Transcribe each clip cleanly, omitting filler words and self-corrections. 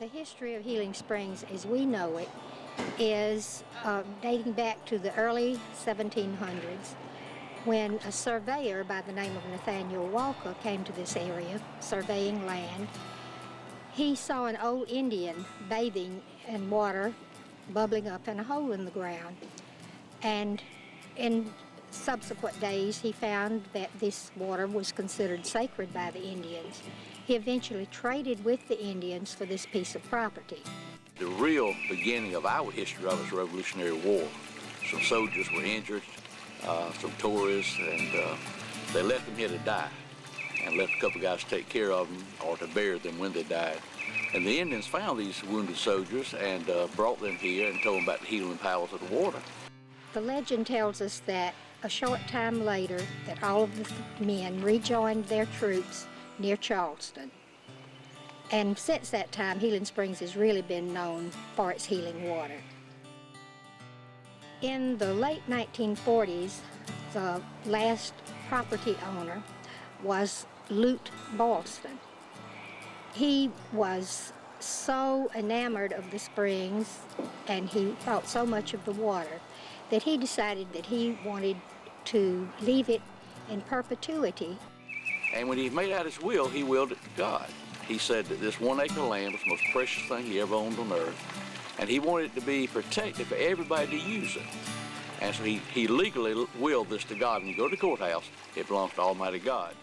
The history of Healing Springs as we know it is dating back to the early 1700s when a surveyor by the name of Nathaniel Walker came to this area surveying land. He saw an old Indian bathing in water bubbling up in a hole in the ground, and in subsequent days he found that this water was considered sacred by the Indians. He eventually traded with the Indians for this piece of property. The real beginning of our history of is the Revolutionary War. Some soldiers were injured, some tourists, and they left them here to die and left a couple guys to take care of them or to bury them when they died. And the Indians found these wounded soldiers and brought them here and told them about the healing powers of the water. The legend tells us that a short time later that all of the men rejoined their troops near Charleston. And since that time, Healing Springs has really been known for its healing water. In the late 1940s, the last property owner was Lute Bolden. He was so enamored of the springs and he thought so much of the water that he decided that he wanted to leave it in perpetuity. And when he made out his will, he willed it to God. He said that this 1 acre land was the most precious thing he ever owned on earth, and he wanted it to be protected for everybody to use it. And so he legally willed this to God. When you go to the courthouse, it belongs to Almighty God.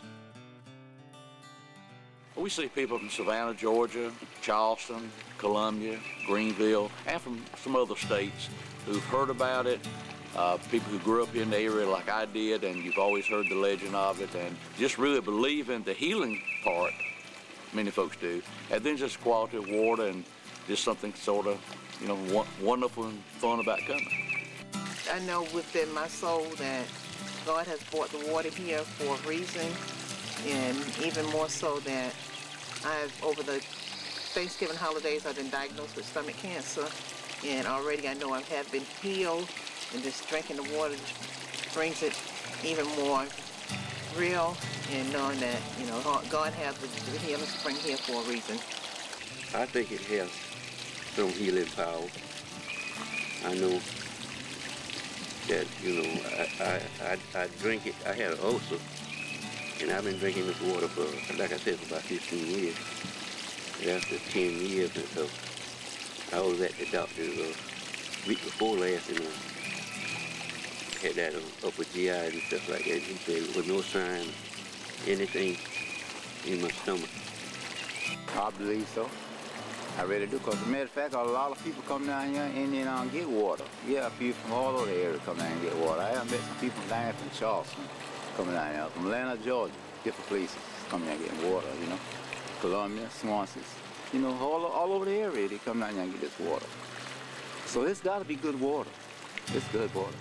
We see people from Savannah, Georgia, Charleston, Columbia, Greenville, and from some other states who've heard about it, people who grew up in the area like I did, and you've always heard the legend of it, and just really believe in the healing part, many folks do, and then just quality of water and just something sort of, you know, wonderful and fun about coming. I know within my soul that God has brought the water here for a reason, and even more so that over the Thanksgiving holidays, I've been diagnosed with stomach cancer, and already I know I have been healed, and just drinking the water brings it even more real, and knowing that, you know, God has the healing spring here for a reason. I think it has some healing power. I know that, you know, I drink it. I had an ulcer, and I've been drinking this water for, like I said, for about 15 years. And after 10 years and so, I was at the doctor week before last, and had that upper GI and stuff like that. He said there was no sign of anything in my stomach. I believe so. I really do, because as a matter of fact, a lot of people come down here and then get water. Yeah, people from all over the area come down and get water. I have met some people down here from Charleston coming down here, from Lenard, Georgia, different places coming down getting water, you know. Columbia, Swansea, you know, all over the area, they come down here and get this water. So it's got to be good water. It's good water.